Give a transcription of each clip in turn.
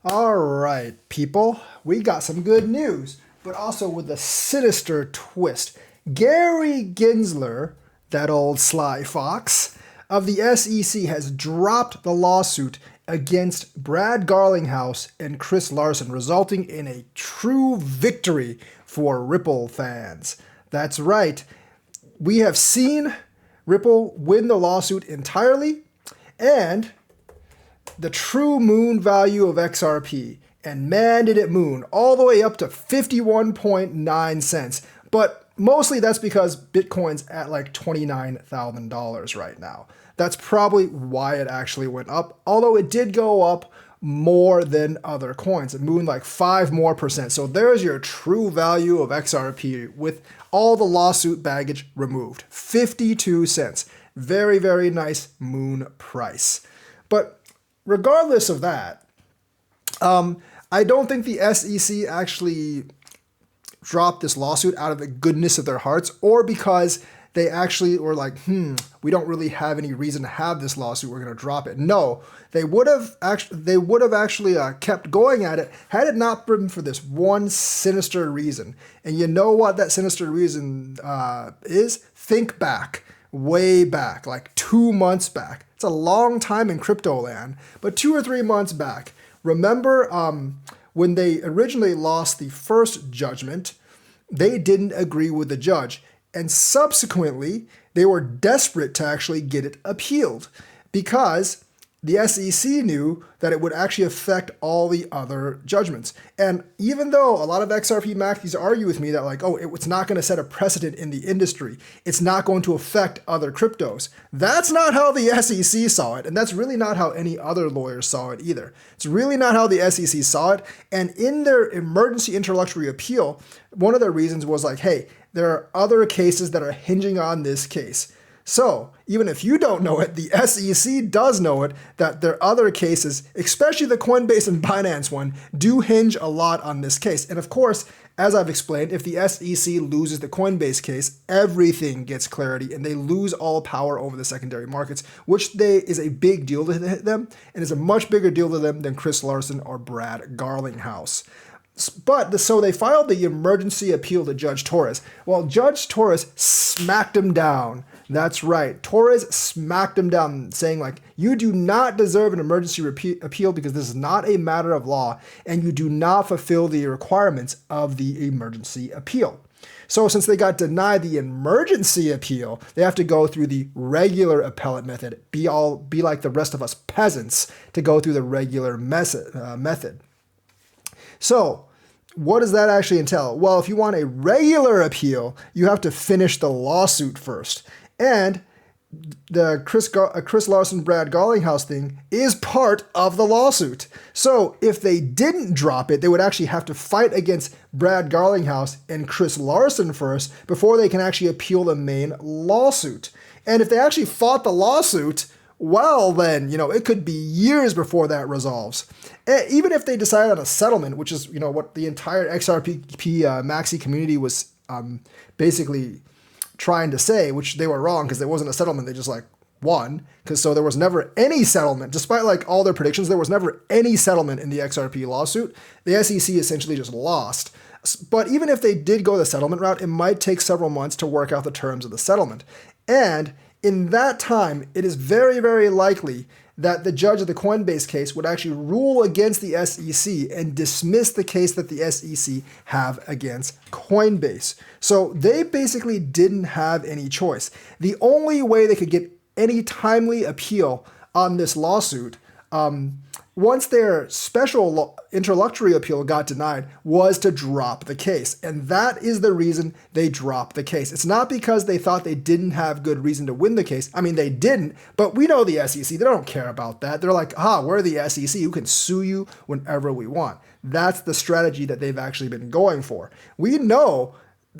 All right, people, we got some good news, but also with a sinister twist. Gary Gensler, that old sly fox, of the SEC has dropped the lawsuit against Brad Garlinghouse and Chris Larson, resulting in a true victory for Ripple fans. That's right, we have seen Ripple win the lawsuit entirely, and the true moon value of XRP. And man, did it moon all the way up to 51.9 cents. But mostly that's because Bitcoin's at like $29,000 right now. That's probably why it actually went up, although it did go up more than other coins. It mooned like 5 more percent. So there's your true value of XRP with all the lawsuit baggage removed. 52 cents. Very, very nice moon price. But regardless of that, I don't think the SEC actually dropped this lawsuit out of the goodness of their hearts or because they actually were like, we don't really have any reason to have this lawsuit. We're going to drop it. No, they would have actually kept going at it had it not been for this one sinister reason. And you know what that sinister reason is? Think back, way back, like 2 months back. It's a long time in crypto land, but 2 or 3 months back. Remember when they originally lost the first judgment, they didn't agree with the judge. And subsequently, they were desperate to actually get it appealed because the SEC knew that it would actually affect all the other judgments. And even though a lot of XRP maxis argue with me that like, oh, it's not going to set a precedent in the industry, it's not going to affect other cryptos, that's not how the SEC saw it. And that's really not how any other lawyers saw it either. It's really not how the SEC saw it. And in their emergency interlocutory appeal, one of the reasons was like, hey, there are other cases that are hinging on this case. So, even if you don't know it, the SEC does know it, that there are other cases, especially the Coinbase and Binance one, do hinge a lot on this case. And of course, as I've explained, if the SEC loses the Coinbase case, everything gets clarity and they lose all power over the secondary markets, which is a big deal to them and is a much bigger deal to them than Chris Larson or Brad Garlinghouse. But so they filed the emergency appeal to Judge Torres. Well, Judge Torres smacked him down. That's right. Torres smacked him down, saying like, you do not deserve an emergency appeal because this is not a matter of law and you do not fulfill the requirements of the emergency appeal. So since they got denied the emergency appeal, they have to go through the regular appellate method, be like the rest of us peasants to go through the regular method. So what does that actually entail? Well, if you want a regular appeal, you have to finish the lawsuit first. And the Chris Larson, Brad Garlinghouse thing is part of the lawsuit. So if they didn't drop it, they would actually have to fight against Brad Garlinghouse and Chris Larson first before they can actually appeal the main lawsuit. And if they actually fought the lawsuit, well then, it could be years before that resolves. Even if they decide on a settlement, which is, what the entire XRP maxi community was basically trying to say, which they were wrong because there wasn't a settlement, they just won. So there was never any settlement. Despite all their predictions, there was never any settlement in the XRP lawsuit. The SEC essentially just lost. But even if they did go the settlement route, it might take several months to work out the terms of the settlement. And in that time, it is very, very likely that the judge of the Coinbase case would actually rule against the SEC and dismiss the case that the SEC have against Coinbase. So they basically didn't have any choice. The only way they could get any timely appeal on this lawsuit, once their special interlocutory appeal got denied, was to drop the case. And that is the reason they dropped the case. It's not because they thought they didn't have good reason to win the case. I mean, they didn't, but we know the SEC. They don't care about that. They're like, we're the SEC who can sue you whenever we want. That's the strategy that they've actually been going for. We know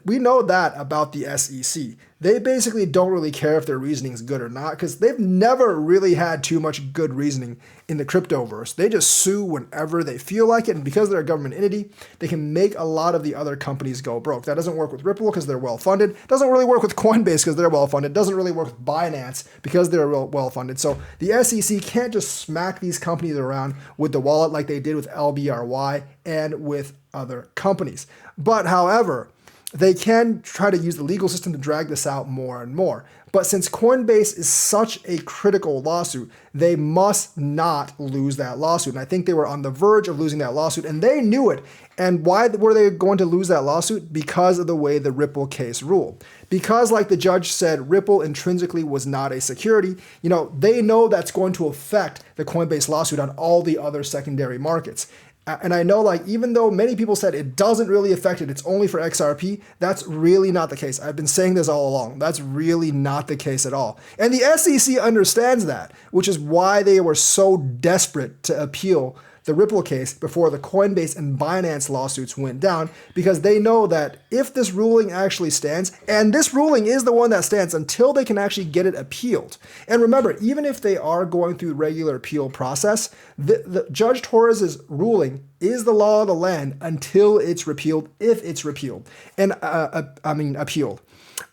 we know that about the SEC. They basically don't really care if their reasoning is good or not because they've never really had too much good reasoning in the cryptoverse. They just sue whenever they feel like it, and because they're a government entity, they can make a lot of the other companies go broke. That doesn't work with Ripple because they're well-funded. Doesn't really work with Coinbase because they're well-funded. Doesn't really work with Binance because they're well-funded. So the SEC can't just smack these companies around with the wallet like they did with LBRY and with other companies. But however, they can try to use the legal system to drag this out more and more. But since Coinbase is such a critical lawsuit, they must not lose that lawsuit. And I think they were on the verge of losing that lawsuit, and they knew it. And why were they going to lose that lawsuit? Because of the way the Ripple case ruled. Because, like the judge said, Ripple intrinsically was not a security, they know that's going to affect the Coinbase lawsuit on all the other secondary markets. And I know, even though many people said it doesn't really affect it, it's only for XRP, that's really not the case. I've been saying this all along. That's really not the case at all. And the SEC understands that, which is why they were so desperate to appeal the Ripple case before the Coinbase and Binance lawsuits went down, because they know that if this ruling actually stands, and this ruling is the one that stands until they can actually get it appealed. And remember, even if they are going through the regular appeal process, the Judge Torres's ruling is the law of the land until it's repealed, if it's repealed, and appealed.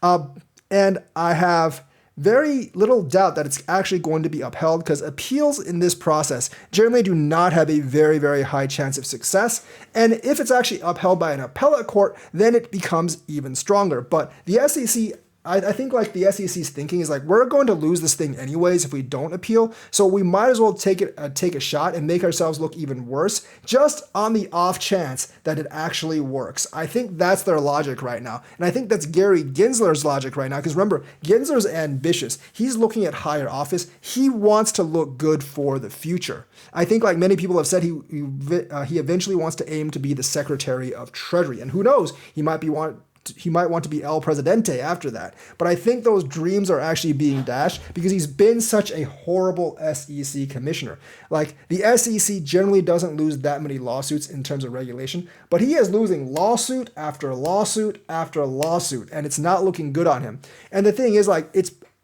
And I have very little doubt that it's actually going to be upheld, because appeals in this process generally do not have a very, very high chance of success. And if it's actually upheld by an appellate court, then it becomes even stronger. But the SEC, I think the SEC's thinking is we're going to lose this thing anyways if we don't appeal, so we might as well take a shot and make ourselves look even worse, just on the off chance that it actually works. I think that's their logic right now, and I think that's Gary Gensler's logic right now, because remember, Gensler's ambitious. He's looking at higher office. He wants to look good for the future. I think, like many people have said, he eventually wants to aim to be the Secretary of Treasury, and who knows, he might want to be El Presidente after that. But I think those dreams are actually being dashed because he's been such a horrible SEC commissioner. The SEC generally doesn't lose that many lawsuits in terms of regulation, but he is losing lawsuit after lawsuit after lawsuit, and it's not looking good on him. And the thing is,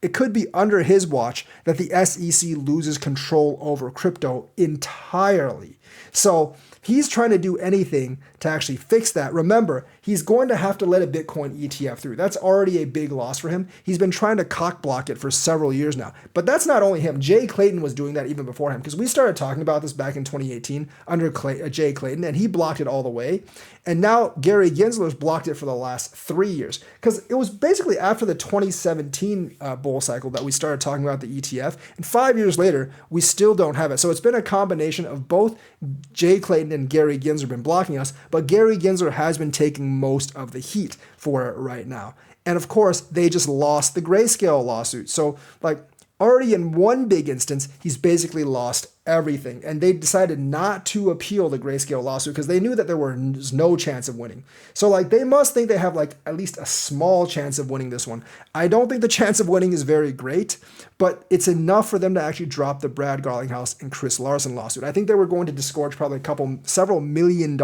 it could be under his watch that the SEC loses control over crypto entirely. So he's trying to do anything to actually fix that. Remember, he's going to have to let a Bitcoin ETF through. That's already a big loss for him. He's been trying to cock block it for several years now. But that's not only him. Jay Clayton was doing that even before him, because we started talking about this back in 2018 under Jay Clayton, and he blocked it all the way. And now Gary Gensler's blocked it for the last 3 years, because it was basically after the 2017 bull cycle that we started talking about the ETF, and 5 years later, we still don't have it. So it's been a combination of both Jay Clayton and Gary Gensler been blocking us, but Gary Gensler has been taking most of the heat for it right now. And of course, they just lost the Grayscale lawsuit. So already in one big instance, he's basically lost everything. And they decided not to appeal the Grayscale lawsuit because they knew that there was no chance of winning. So they must think they have at least a small chance of winning this one. I don't think the chance of winning is very great, but it's enough for them to actually drop the Brad Garlinghouse and Chris Larson lawsuit. I think they were going to disgorge probably several $1 million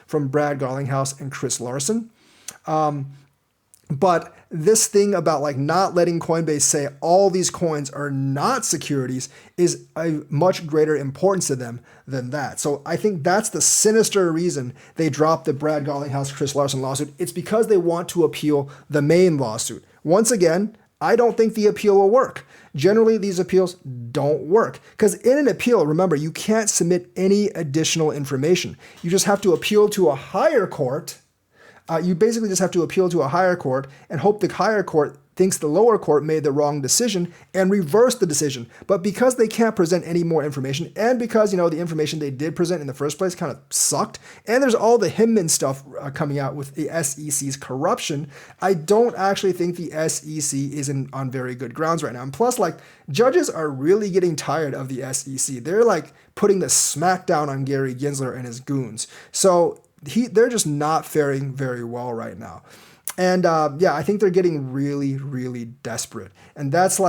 from Brad Garlinghouse and Chris Larson. But this thing about not letting Coinbase say all these coins are not securities is a much greater importance to them than that. So I think that's the sinister reason they dropped the Brad Garlinghouse, Chris Larson lawsuit. It's because they want to appeal the main lawsuit. Once again, I don't think the appeal will work. Generally, these appeals don't work because in an appeal, remember, you can't submit any additional information. You just have to appeal to a higher court. You basically just have to appeal to a higher court and hope the higher court thinks the lower court made the wrong decision and reverse the decision. But because they can't present any more information, and because, the information they did present in the first place kind of sucked, and there's all the Hinman stuff coming out with the SEC's corruption, I don't actually think the SEC is on very good grounds right now. And plus, judges are really getting tired of the SEC. They're putting the smackdown on Gary Gensler and his goons. So they're just not faring very well right now. And I think they're getting really, really desperate. And that's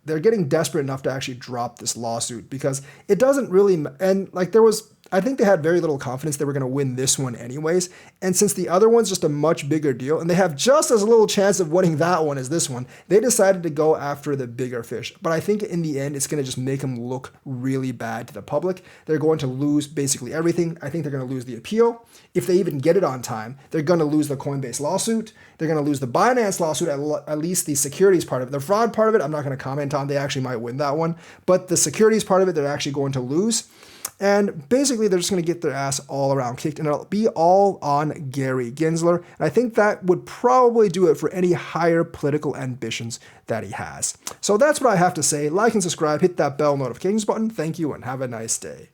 they're getting desperate enough to actually drop this lawsuit because it doesn't really, and there was I think they had very little confidence they were going to win this one anyways. And since the other one's just a much bigger deal and they have just as little chance of winning that one as this one, they decided to go after the bigger fish. But I think in the end, it's going to just make them look really bad to the public. They're going to lose basically everything. I think they're going to lose the appeal. If they even get it on time, they're going to lose the Coinbase lawsuit. They're going to lose the Binance lawsuit, at least the securities part of it. The fraud part of it, I'm not going to comment on. They actually might win that one. But the securities part of it, they're actually going to lose. And basically, they're just going to get their ass all around kicked, and it'll be all on Gary Gensler. And I think that would probably do it for any higher political ambitions that he has. So that's what I have to say. Like and subscribe, hit that bell notifications button. Thank you, and have a nice day.